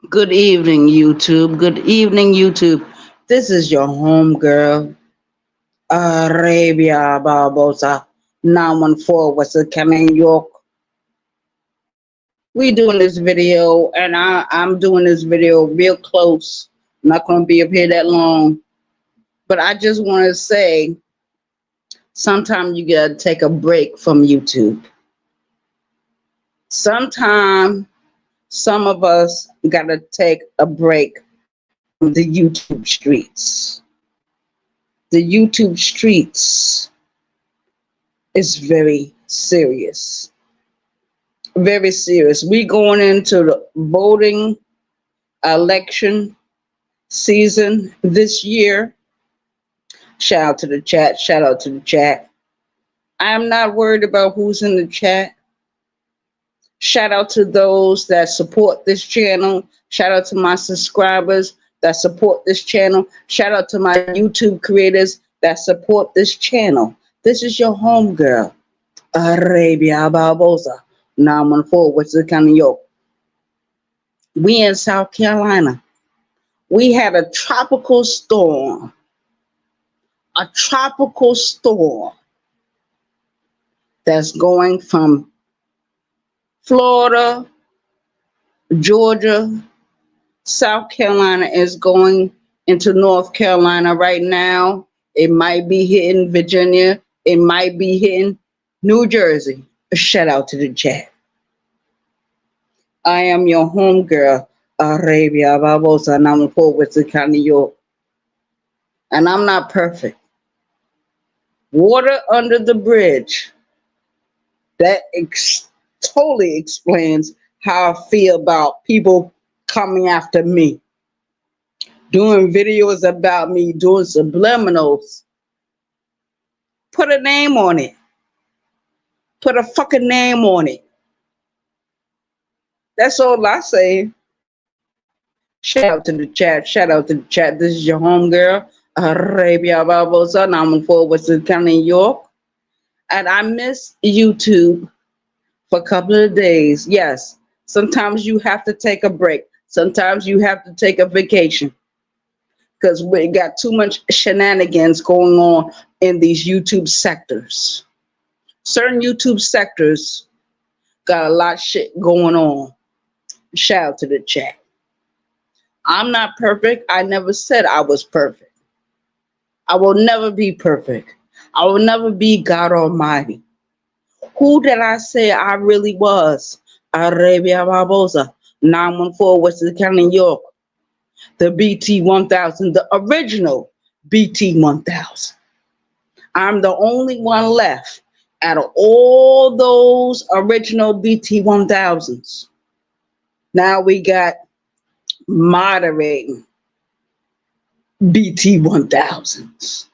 Good evening, YouTube. Good evening, YouTube. This is your home girl, Arabia Barbosa, 914 West County, New York. We doing this video, and I'm doing this video real close. I'm not going to be up here that long, but I just want to say, sometimes you got to take a break from YouTube. Sometimes some of us got to take a break from the YouTube streets. The YouTube streets is very serious. Very serious. We going into the voting election season this year. Shout out to the chat. Shout out to the chat. I'm not worried about who's in the chat. Shout out to those that support this channel. Shout out to my subscribers that support this channel. Shout out to my YouTube creators that support this channel. This is your home girl, Arabia Barbosa, 914 West County, New York. We in South Carolina. We had a tropical storm. A tropical storm that's going from Florida, Georgia, South Carolina is going into North Carolina right now. It might be hitting Virginia. It might be hitting New Jersey. A shout out to the chat. I am your home girl, Arabia Barbosa, and I'm in Fort Worth County, New York. And I'm not perfect. Water under the bridge. That totally explains how I feel about people coming after me, doing videos about me, doing subliminals. Put a name on it. Put a fucking name on it. That's all I say. Shout out to the chat. Shout out to the chat. This is your home girl, Arabia Barbosa. I'm in Fort Worth County, New York. And I miss YouTube for a couple of days. Yes, sometimes you have to take a break. Sometimes you have to take a vacation because we got too much shenanigans going on in these YouTube sectors. Certain YouTube sectors got a lot of shit going on. Shout out to the chat. I'm not perfect. I never said I was perfect. I will never be perfect. I will never be God Almighty. Who did I say I really was? Arabia Barbosa, 914 West County, New York. The BT 1000, the original BT 1000. I'm the only one left out of all those original BT 1000s. Now we got moderating BT 1000s.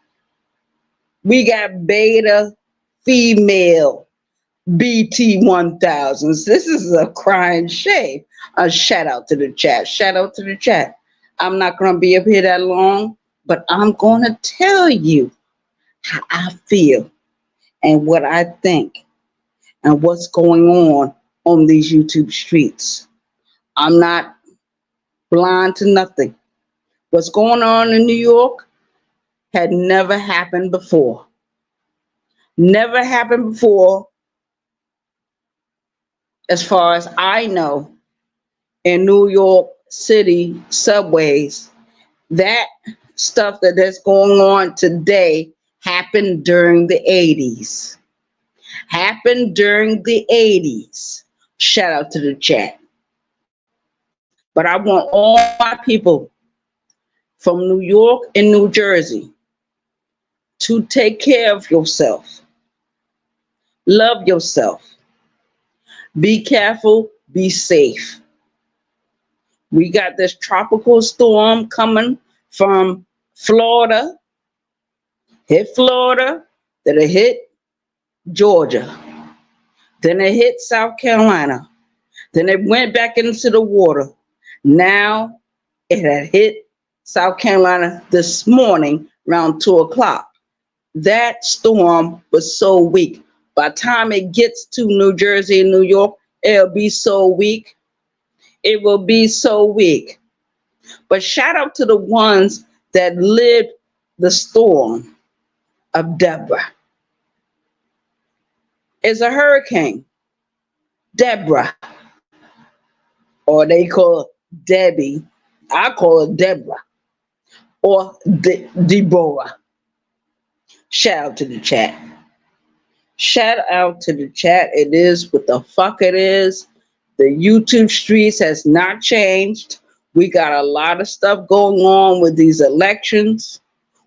We got beta female BT 1000s. This is a crying shame. A shout out to the chat. Shout out to the chat. I'm not going to be up here that long, but I'm going to tell you how I feel and what I think and what's going on these YouTube streets. I'm not blind to nothing. What's going on in New York had never happened before. Never happened before, as far as I know, in New York City subways. That stuff that's going on today happened during the 80s. Happened during the 80s. Shout out to the chat. But I want all my people from New York and New Jersey to take care of yourself. Love yourself. Be careful. Be safe. We got this tropical storm coming from Florida. Hit Florida. Then it hit Georgia. Then it hit South Carolina. Then it went back into the water. Now it had hit South Carolina this morning around 2 o'clock. That storm was so weak. By the time it gets to New Jersey and New York, it'll be so weak. It will be so weak. But shout out to the ones that lived the storm of Deborah. It's a hurricane. Deborah. Or they call it Debbie. I call it Deborah. Or Deborah. Shout out to the chat. Shout out to the chat. It is what the fuck it is. The YouTube streets has not changed. We got a lot of stuff going on with these elections.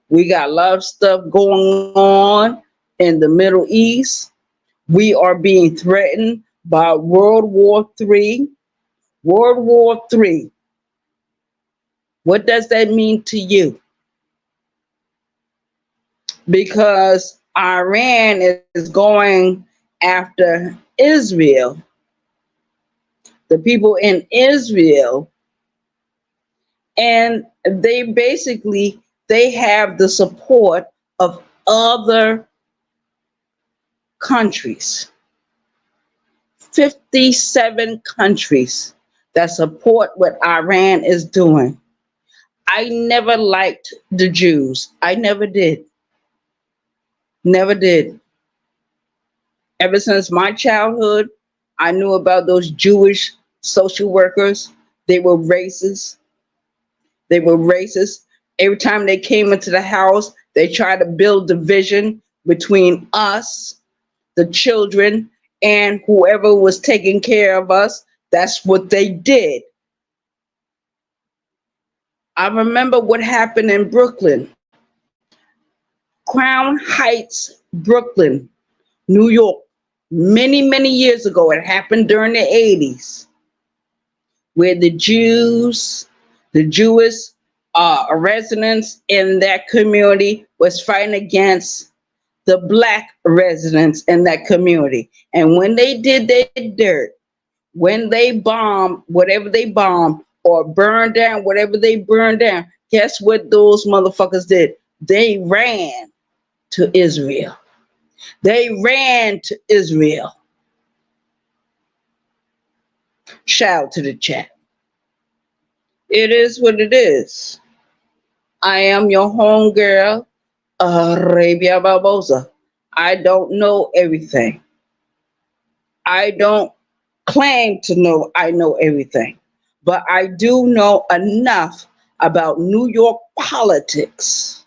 We got a lot of stuff going on in the Middle East. We are being threatened by World War III. World War III. What does that mean to you? Because Iran is going after Israel. The people in Israel, and they have the support of other countries. 57 countries that support what Iran is doing. I never liked the Jews. I never did. Never did. Ever since my childhood, I knew about those Jewish social workers. They were racist. They were racist. Every time they came into the house, they tried to build division between us, the children, and whoever was taking care of us. That's what they did. I remember what happened in Brooklyn. Crown Heights, Brooklyn, New York, many, many years ago. It happened during the 80s, where the Jews, the Jewish residents in that community was fighting against the Black residents in that community. And when they did their dirt, when they bombed whatever they bombed or burned down whatever they burned down, guess what those motherfuckers did? They ran to Israel. They ran to Israel. Shout out to the chat. It is what it is. I am your homegirl, Arabia Barbosa. I don't know everything. I don't claim to know I know everything, but I do know enough about New York politics.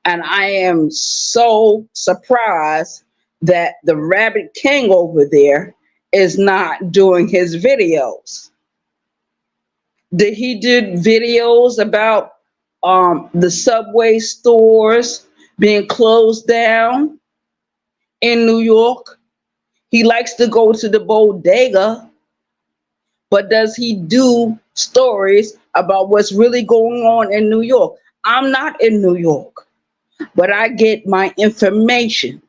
And I am so surprised that the Rabbit King over there is not doing his videos. He did videos about the subway stores being closed down in New York. He likes to go to the bodega, but does he do stories about what's really going on in New York? I'm not in New York, but I get my information.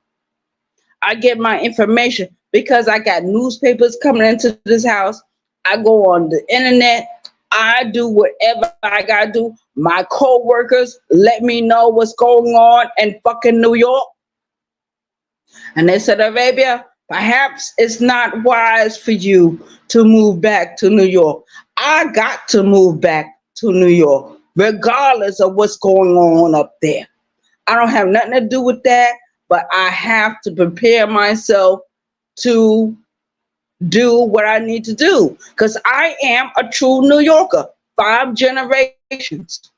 I get my information because I got newspapers coming into this house. I go on the internet. I do whatever I gotta do. My co-workers let me know what's going on in fucking New York. And they said, Arabia, perhaps it's not wise for you to move back to New York. I got to move back to New York, regardless of what's going on up there. I don't have nothing to do with that, but I have to prepare myself to do what I need to do, because I am a true New Yorker. 5 generations.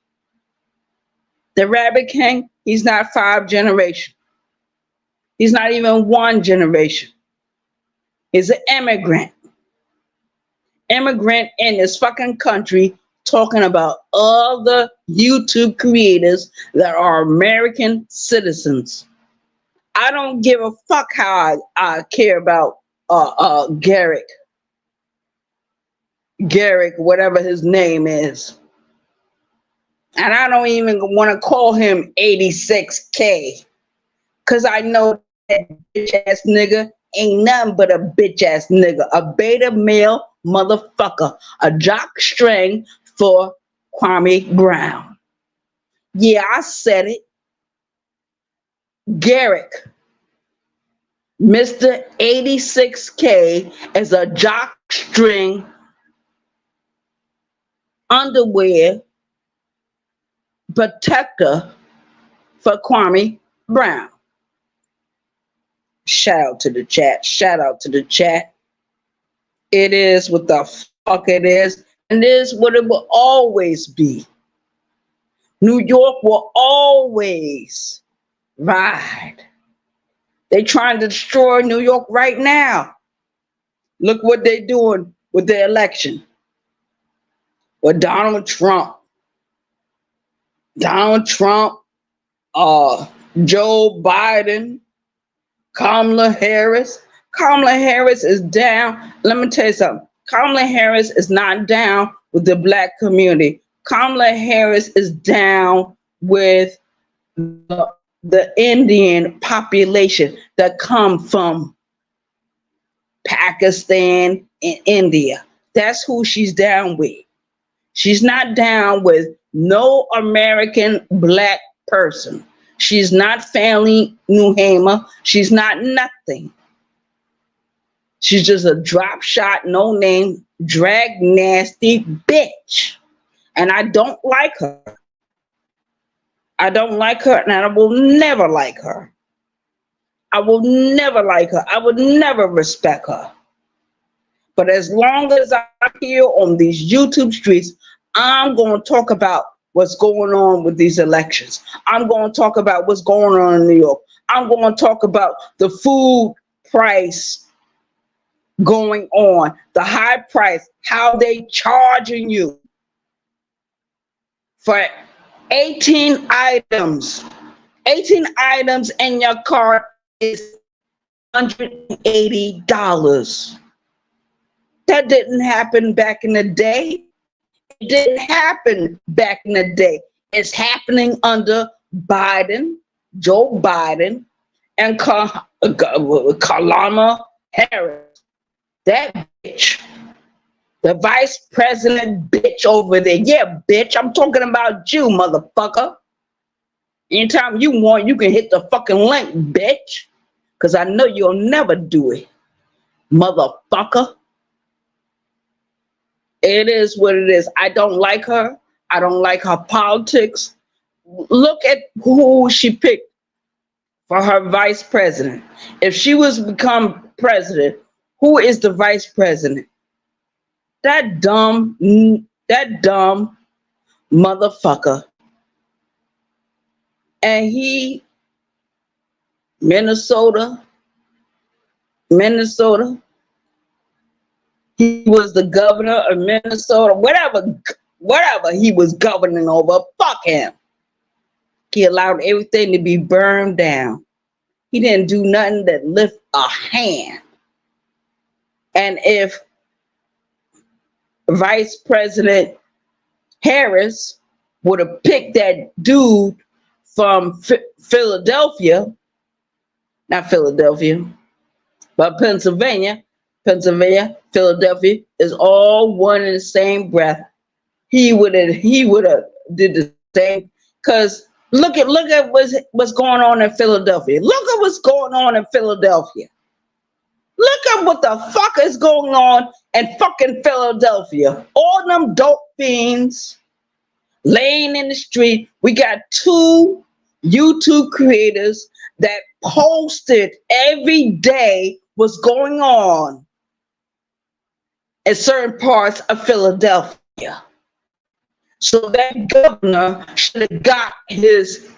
The Rabbit King, he's not 5 generations. He's not even 1 generation. He's an immigrant. Immigrant in this fucking country, talking about other YouTube creators that are American citizens. I don't give a fuck how I care about Garrick, whatever his name is. And I don't even want to call him 86K, because I know that bitch ass nigga ain't nothing but a bitch ass nigga, a beta male motherfucker, a jock string for Kwame Brown. Yeah, I said it. Garrick, Mr. 86K, is a jock string underwear protector for Kwame Brown. Shout out to the chat. Shout out to the chat. It is what the fuck it is. And it is what it will always be. New York will always ride. They trying to destroy New York right now. Look what they doing with the election. With Donald Trump, Joe Biden, Kamala Harris. Kamala Harris is down. Let me tell you something. Kamala Harris is not down with the black community. Kamala Harris is down with the Indian population that come from Pakistan and India. That's who she's down with. She's not down with no American black person. She's not Fannie New Hamer. She's not nothing. She's just a drop shot, no name, drag nasty bitch. And I don't like her. I don't like her, and I will never like her. I will never like her. I would never respect her. But as long as I'm here on these YouTube streets, I'm going to talk about what's going on with these elections. I'm going to talk about what's going on in New York. I'm going to talk about the food price going on, the high price, how they charging you for 18 items. 18 items in your cart is $180. That didn't happen back in the day. It didn't happen back in the day. It's happening under Biden, Joe Biden, and Kamala Harris. That bitch. The vice president bitch over there. Yeah, bitch, I'm talking about you, motherfucker. Anytime you want, you can hit the fucking link, bitch. Because I know you'll never do it, motherfucker. It is what it is. I don't like her. I don't like her politics. Look at who she picked for her vice president. If she was to become president, who is the vice president? That dumb motherfucker. And he, Minnesota, he was the governor of Minnesota, whatever he was governing over, fuck him. He allowed everything to be burned down. He didn't do nothing that lift a hand. And if Vice President Harris would have picked that dude from Philadelphia, not Philadelphia, but Pennsylvania, Philadelphia is all one in the same breath. He would have did the same. Because look at what's going on in Philadelphia. Look at what's going on in Philadelphia. Look at what the fuck is going on in fucking Philadelphia. All them dope fiends laying in the street. We got two YouTube creators that posted every day what's going on in certain parts of Philadelphia. So that governor should have got his,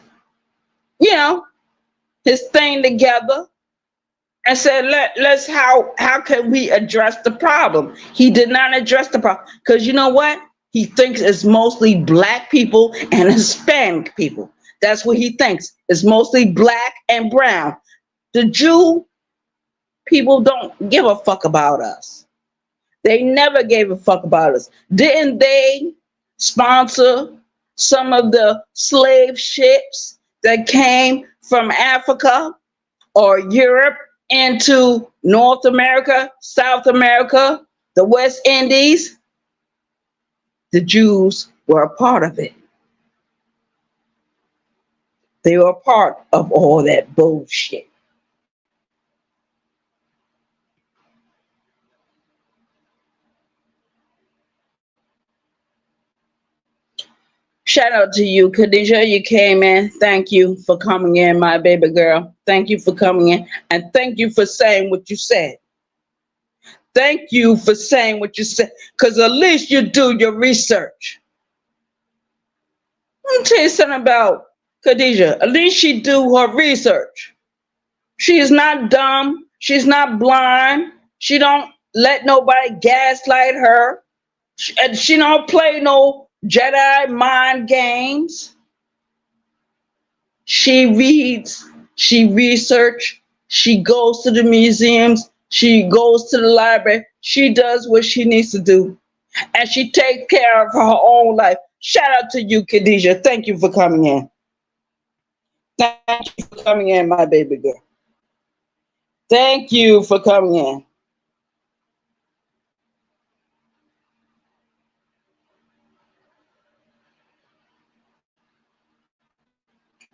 his thing together and said, let's how can we address the problem? He did not address the problem because you know what? He thinks it's mostly black people and Hispanic people. That's what he thinks. It's mostly black and brown. The Jew people don't give a fuck about us. They never gave a fuck about us. Didn't they sponsor some of the slave ships that came from Africa or Europe into North America, South America, the West Indies? The Jews were a part of it. They were a part of all that bullshit. Shout out to you, Khadijah. You came in. Thank you for coming in, my baby girl. Thank you for coming in. And thank you for saying what you said. Thank you for saying what you said. Because at least you do your research. Let me tell you something about Khadijah. At least she do her research. She is not dumb. She's not blind. She don't let nobody gaslight her. She don't play no Jedi mind games. She reads, she researches, she goes to the museums, she goes to the library, she does what she needs to do, and she takes care of her own life. Shout out to you, Khadijah. Thank you for coming in. Thank you for coming in, my baby girl. Thank you for coming in.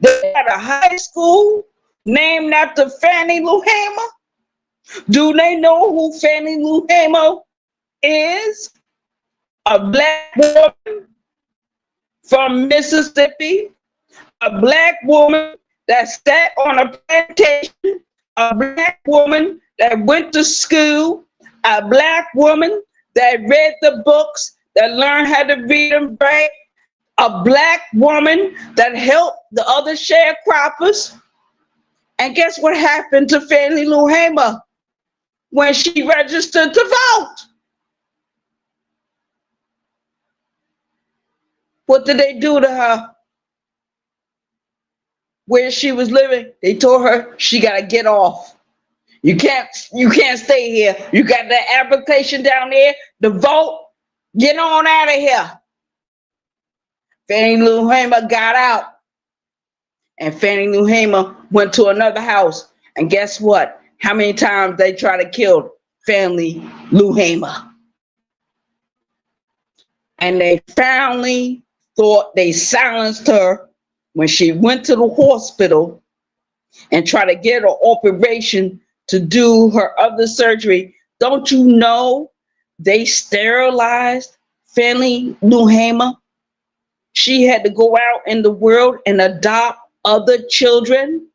They had a high school named after Fannie Lou Hamer. Do they know who Fannie Lou Hamer is? A black woman from Mississippi, a black woman that sat on a plantation, a black woman that went to school, a black woman that read the books, that learned how to read and write, a black woman that helped the other sharecroppers. And guess what happened to Fannie Lou Hamer when she registered to vote? What did they do to her? Where she was living, they told her she gotta get off. You can't stay here. You got that application down there to vote. Get on out of here. Fannie Lou Hamer got out. And Fannie Lou Hamer went to another house. And guess what? How many times they tried to kill Fannie Lou Hamer? And they finally thought they silenced her when she went to the hospital and tried to get her operation to do her other surgery. Don't you know they sterilized Fannie Lou Hamer? She had to go out in the world and adopt other children.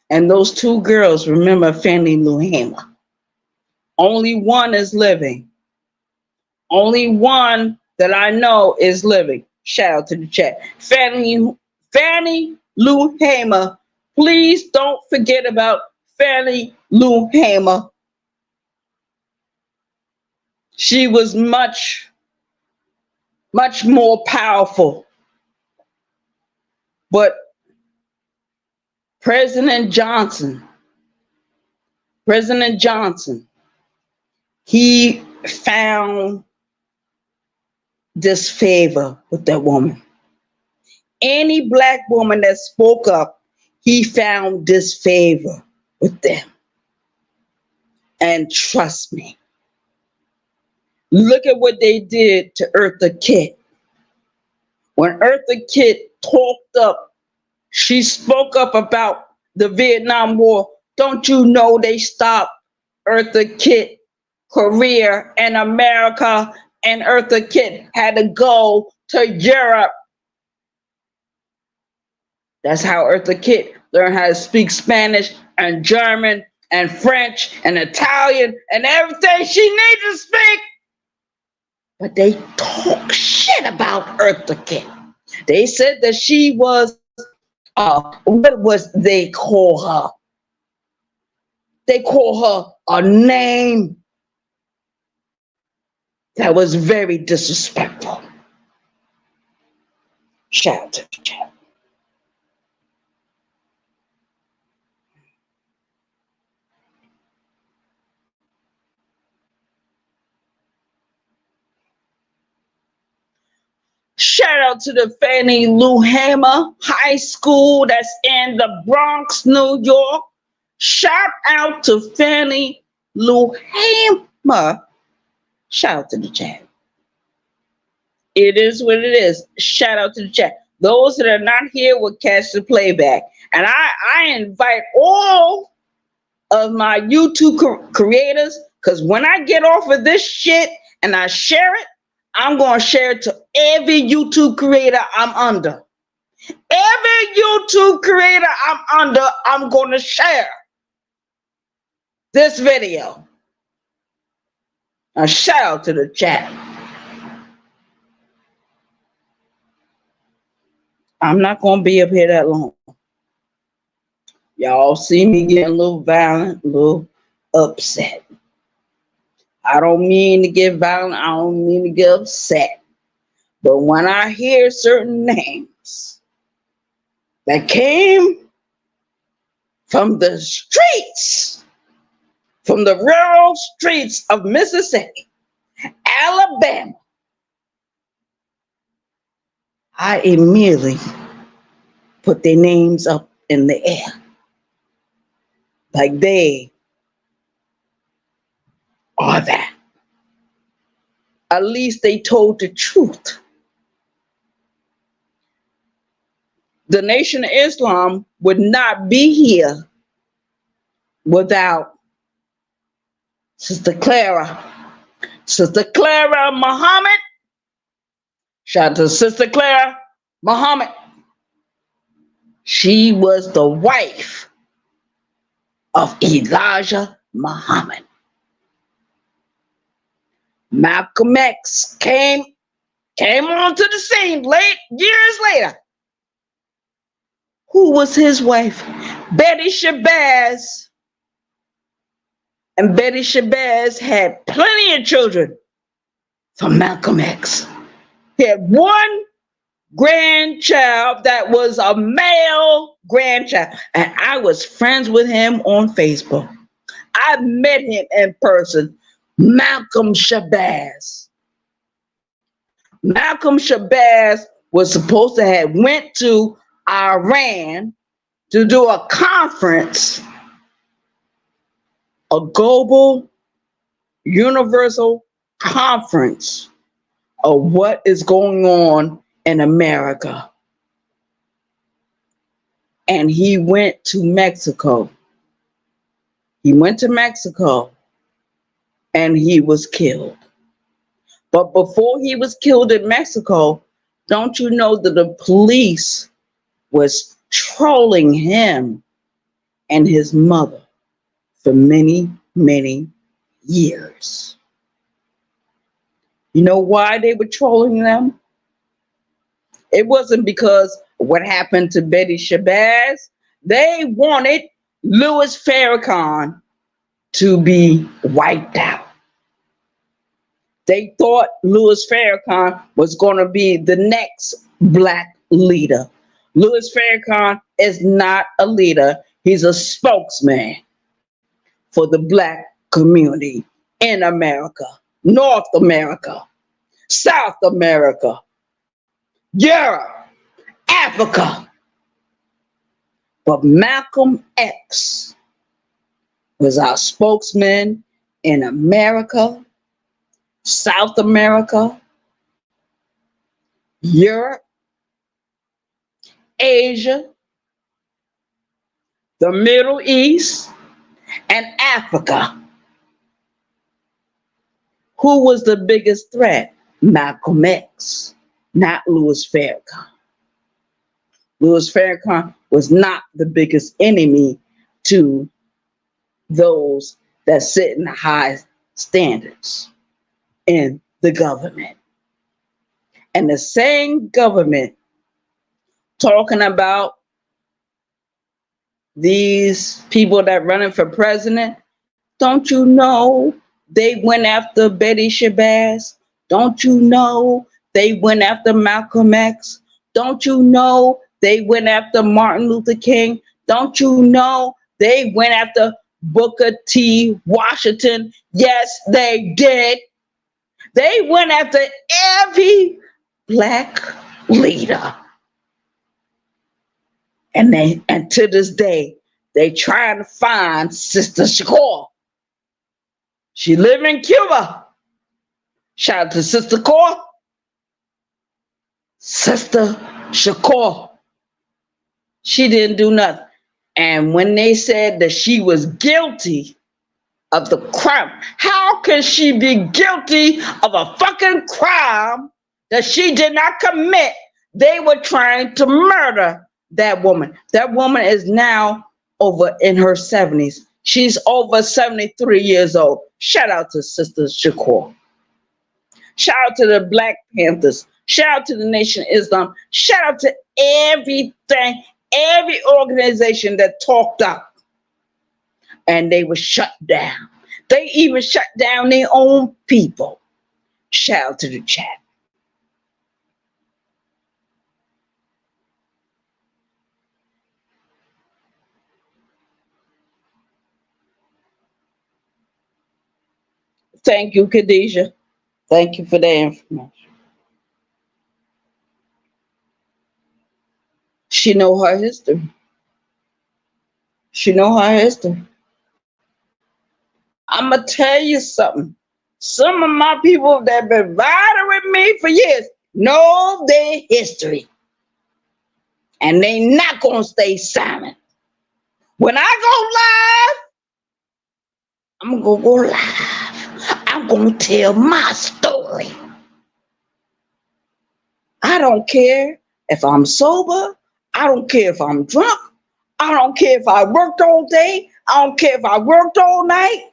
And those two girls, remember Fannie Lou Hamer. Only one is living. Only one that I know is living. Shout out to the chat. Fannie Lou Hamer. Please don't forget about Fannie Lou Hamer. She was much more powerful. But President Johnson, he found disfavor with that woman. Any black woman that spoke up, he found disfavor with them. And trust me, look at what they did to Eartha Kitt. When Eartha Kitt talked up, she spoke up about the Vietnam War. Don't you know they stopped Eartha Kitt career in America, and Eartha Kitt had to go to Europe. That's how Eartha Kitt learned how to speak Spanish and German and French and Italian and everything she needed to speak. But they talk shit about Eartha Kitt. They said that she was, what was they call her? They call her a name that was very disrespectful. Shout out to the chat. Shout out to the Fannie Lou Hamer High School that's in the Bronx, New York. Shout out to Fannie Lou Hamer. Shout out to the chat. It is what it is. Shout out to the chat. Those that are not here will catch the playback. And I invite all of my YouTube creators, because when I get off of this shit and I share it, I'm going to share it to every YouTube creator I'm under. Every YouTube creator I'm under, I'm going to share this video. Now, shout out to the chat. I'm not going to be up here that long. Y'all see me getting a little violent, a little upset. I don't mean to get violent. I don't mean to get upset. But when I hear certain names that came from the streets, from the rural streets of Mississippi, Alabama, I immediately put their names up in the air. Like they are that. At least they told the truth. The Nation of Islam would not be here without Sister Clara. Sister Clara Muhammad. Shout out to Sister Clara Muhammad. She was the wife of Elijah Muhammad. Malcolm X came onto the scene years later. Who was his wife? Betty Shabazz. And Betty Shabazz had plenty of children from Malcolm X. He had one grandchild that was a male grandchild. And I was friends with him on Facebook. I met him in person. Malcolm Shabazz. Malcolm Shabazz was supposed to have went to Iran to do a conference, a global universal conference of what is going on in America. And he went to Mexico. He went to Mexico and he was killed. But before he was killed in Mexico, don't you know that the police was trolling him and his mother for many, many years? You know why they were trolling them? It wasn't because what happened to Betty Shabazz. They wanted Louis Farrakhan to be wiped out. They thought Louis Farrakhan was going to be the next black leader. Louis Farrakhan is not a leader. He's a spokesman for the black community in America, North America, South America, Europe, Africa. But Malcolm X was our spokesman in America, South America, Europe, Asia, the Middle East, and Africa. Who was the biggest threat? Malcolm X, not Louis Farrakhan. Louis Farrakhan was not the biggest enemy to those that sit in the high standards in the government. And the same government talking about these people that running for president, don't you know they went after Betty Shabazz? Don't you know they went after Malcolm X? Don't you know they went after Martin Luther King? Don't you know they went after Booker T. Washington? Yes, they did. They went after every black leader. And to this day, they trying to find Sister Shakur. She live in Cuba. Shout out to Sister Shakur. Sister Shakur. She didn't do nothing. And when they said that she was guilty of the crime, how can she be guilty of a fucking crime that she did not commit? They were trying to murder that woman. That woman is now over in her 70s. She's over 73 years old. Shout out to Sister Shakur. Shout out to the Black Panthers. Shout out to the Nation of Islam. Shout out to everything, every organization that talked up. And they were shut down. They even shut down their own people. Shout out to the chat. Thank you, Khadijah. Thank you for that information. She know her history. She know her history. I'm going to tell you something. Some of my people that been riding with me for years know their history. And they not going to stay silent. When I go live, I'm going to go live. I'm going to tell my story. I don't care if I'm sober. I don't care if I'm drunk. I don't care if I worked all day. I don't care if I worked all night.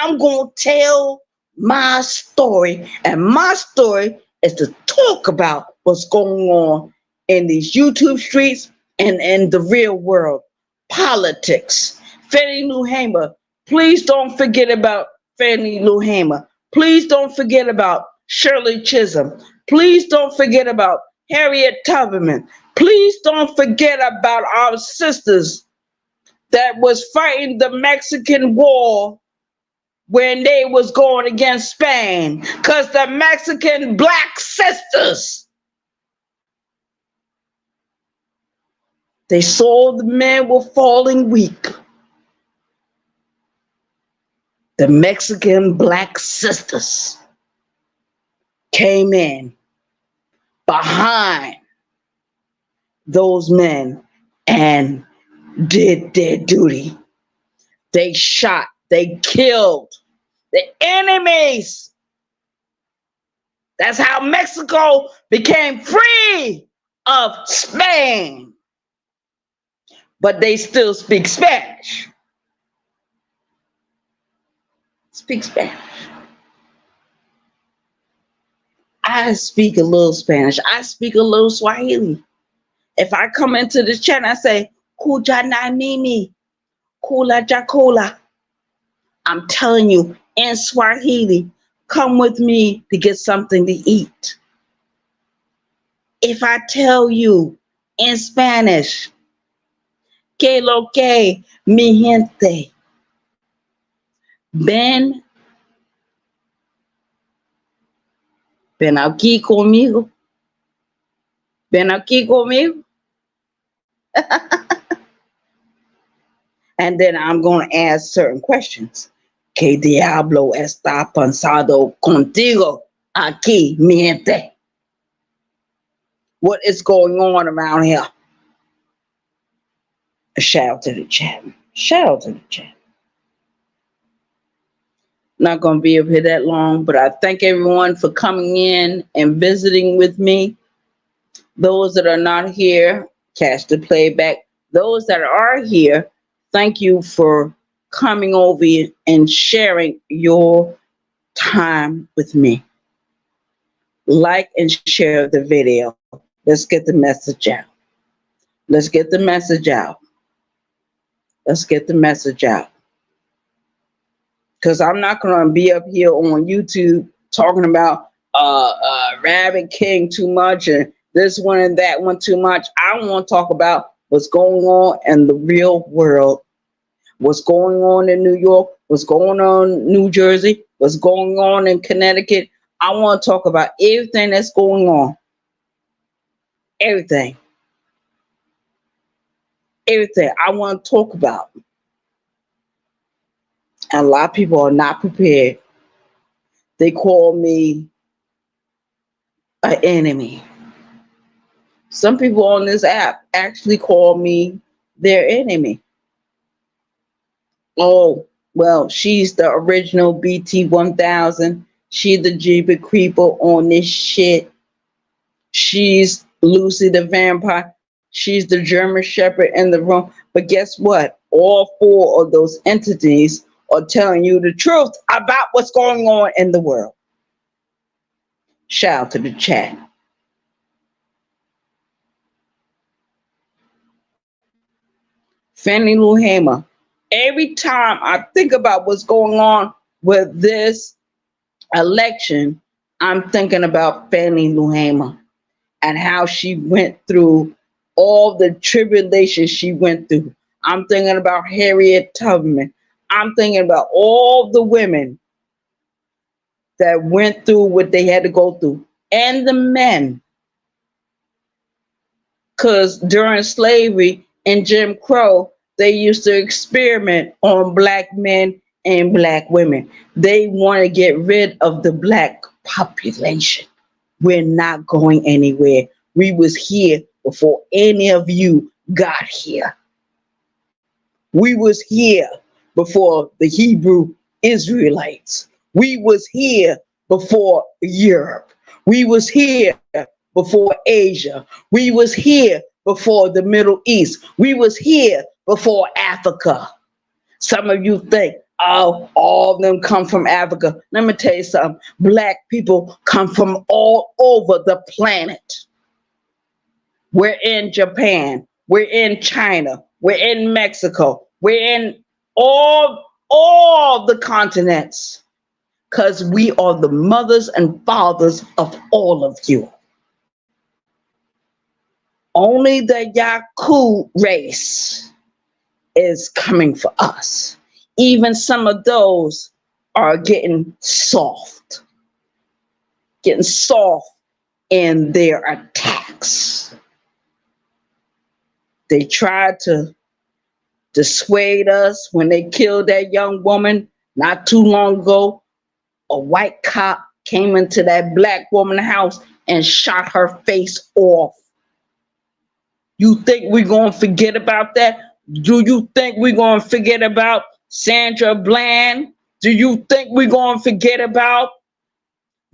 I'm going to tell my story. And my story is to talk about what's going on in these YouTube streets and in the real world. Politics. Fannie Lou Hamer. Please don't forget about Fannie Lou Hamer. Please don't forget about Shirley Chisholm. Please don't forget about Harriet Tubman. Please don't forget about our sisters that was fighting the Mexican War when they was going against Spain. Because the Mexican black sisters, they saw the men were falling weak. The Mexican black sisters came in behind those men and did their duty. They shot, they killed the enemies. That's how Mexico became free of Spain. But they still speak Spanish. Speak Spanish. I speak a little Spanish. I speak a little Swahili. If I come into the chat and I say, Kujana Nini, Kula Jakula, I'm telling you, in Swahili, come with me to get something to eat. If I tell you in Spanish, que lo que, mi gente, ven aquí conmigo, ven aquí conmigo. And then I'm going to ask certain questions. ¿Qué diablo está pasando contigo aquí, mi gente? what is going on around here. Shout out to the chat. Shout out to the chat. Not going to be up here that long, but I thank everyone for coming in and visiting with me. Those that are not here, catch the playback. Those that are here, thank you for coming over and sharing your time with me. Like and share the video. Let's get the message out. Let's get the message out. Let's get the message out. Because I'm not going to be up here on YouTube talking about Rabbit King too much and this one and that one too much. I want to talk about what's going on in the real world. What's going on in New York, what's going on in New Jersey, what's going on in Connecticut. I want to talk about everything that's going on. Everything. Everything I want to talk about. And a lot of people are not prepared. They call me an enemy. Some people on this app actually call me their enemy. Oh, well, she's the original BT 1000. She's the Jeepy Creeper on this shit. She's Lucy the Vampire. She's the German Shepherd in the room. But guess what? All four of those entities are telling you the truth about what's going on in the world. Shout out to the chat. Fannie Lou Hamer. Every time I think about what's going on with this election, I'm thinking about Fannie Lou Hamer and how she went through all the tribulations she went through. I'm thinking about Harriet Tubman. I'm thinking about all the women that went through what they had to go through, and the men. Because during slavery and Jim Crow, they used to experiment on black men and black women. They want to get rid of the black population. We're not going anywhere. We was here before any of you got here. We was here before the Hebrew Israelites. We was here before Europe. We was here before Asia. We was here before the Middle East. We was here before Africa. Some of you think, oh, all of them come from Africa. Let me tell you something. Black people come from all over the planet. We're in Japan. We're in China. We're in Mexico. We're in all the continents. Because we are the mothers and fathers of all of you. Only the Yaku race is coming for us. Even some of those are getting soft. Getting soft in their attacks. They tried to dissuade us when they killed that young woman not too long ago. A white cop came into that black woman's house and shot her face off. You think we're going to forget about that? Do you think we're going to forget about Sandra Bland? Do you think we're going to forget about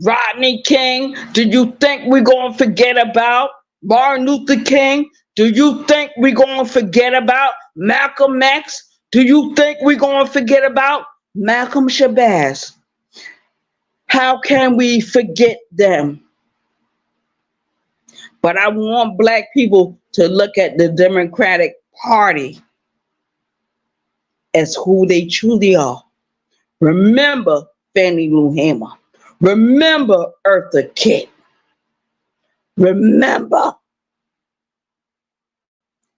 Rodney King? Do you think we're going to forget about Martin Luther King? Do you think we're going to forget about Malcolm X? Do you think we're going to forget about Malcolm Shabazz? How can we forget them? But I want black people to look at the Democratic Party as who they truly are. Remember Fannie Lou Hamer. Remember Eartha Kitt. Remember.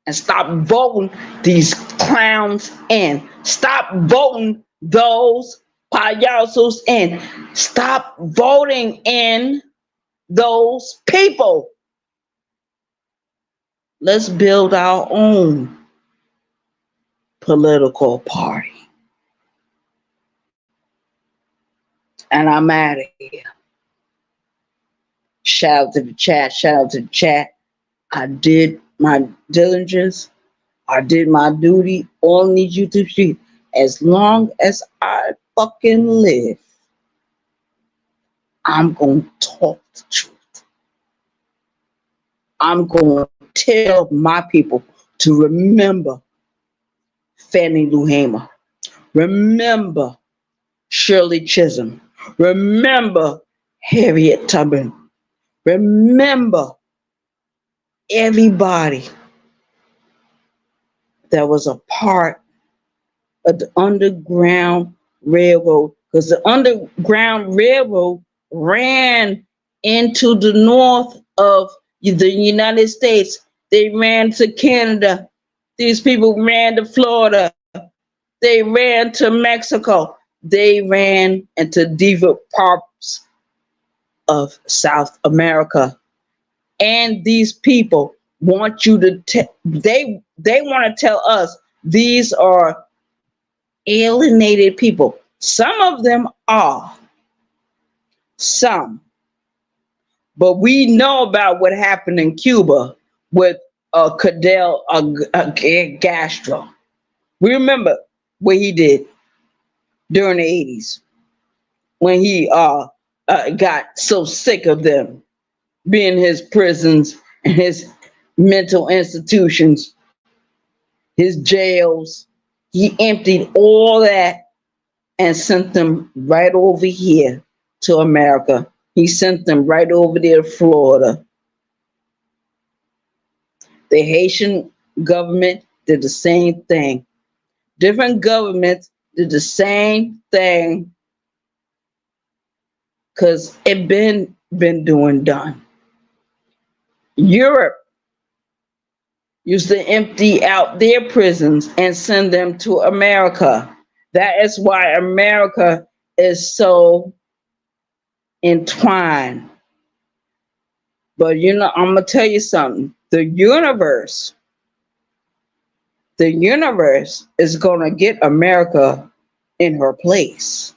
And stop voting these clowns in. Stop voting those payasos in. Stop voting in those people. Let's build our own political party. And I'm out of here. Shout out to the chat. Shout out to the chat. I did my diligence. I did my duty on these YouTube streets. As long as I fucking live, I'm going to talk the truth. I'm going to tell my people to remember Fannie Lou Hamer. Remember Shirley Chisholm. Remember Harriet Tubman. Remember everybody that was a part of the Underground Railroad, because the Underground Railroad ran into the north of the United States. They ran to Canada. These people ran to Florida. They ran to Mexico. They ran into different parts of South America. And these people want you to they want to tell us these are alienated people. Some of them are, some, but we know about what happened in Cuba with Cadell Castro. We remember what he did during the 80s when he got so sick of them being in his prisons and his mental institutions, his jails. He emptied all that and sent them right over here to America. He sent them right over there to Florida. The Haitian government did the same thing. Different governments did the same thing because it been done. Europe used to empty out their prisons and send them to America. That is why America is so entwined. But you know, I'm gonna tell you something. The universe is gonna get America in her place.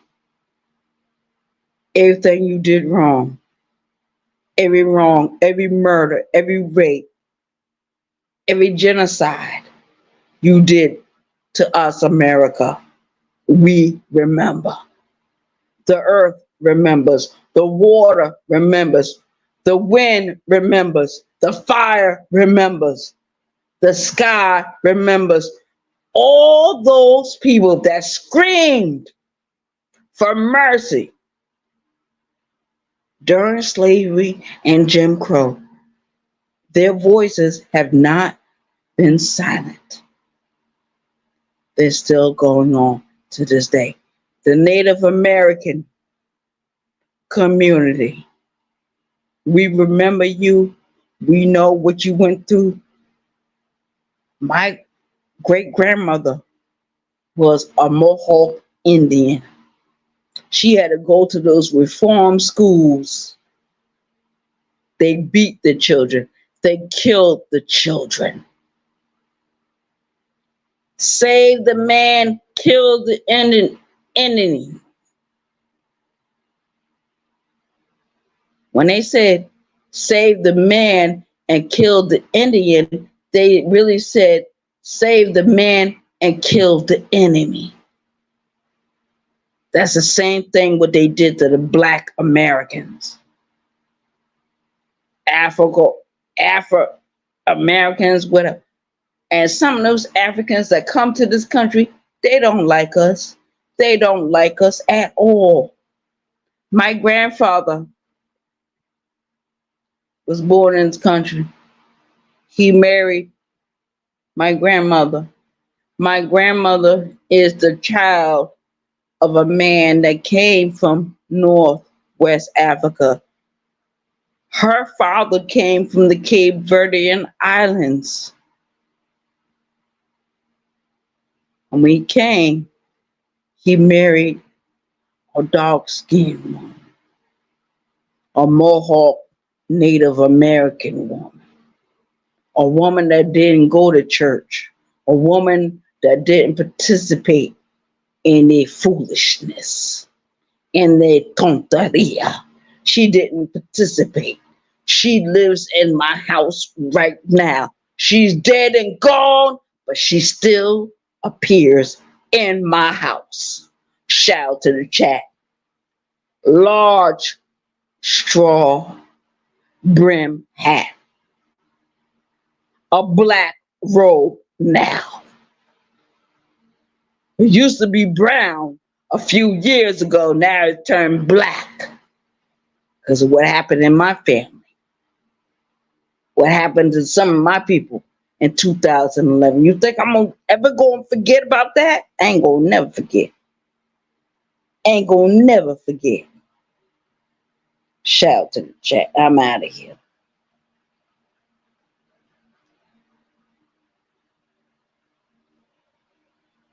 Everything you did wrong, every murder, every rape, every genocide you did to us, America, we remember. The earth remembers. The water remembers. The wind remembers. The fire remembers. The sky remembers. All those people that screamed for mercy during slavery and Jim Crow, their voices have not been silent. They're still going on to this day. The Native American community, we remember you. We know what you went through. My great grandmother was a Mohawk Indian. She had to go to those reform schools. They beat the children. They killed the children. Save the man, kill the enemy. When they said save the man and kill the Indian, they really said save the man and kill the enemy. That's the same thing what they did to the Black Americans. Afro Americans, whatever. And some of those Africans that come to this country, they don't like us. They don't like us at all. My grandfather was born in this country. He married my grandmother. My grandmother is the child of a man that came from Northwest Africa. Her father came from the Cape Verdean Islands. And when he came, he married a dark-skinned woman, a Mohawk Native American woman, a woman that didn't go to church, a woman that didn't participate in their foolishness, in their tonteria. She didn't participate. She lives in my house right now. She's dead and gone, but she still appears in my house. Shout out to the chat. Large straw brim hat. A black robe now. It used to be brown a few years ago. Now it turned black because of what happened in my family. What happened to some of my people in 2011. You think I'm ever going to forget about that? I ain't going to never forget. Ain't going to never forget. Shout out to the chat. I'm out of here.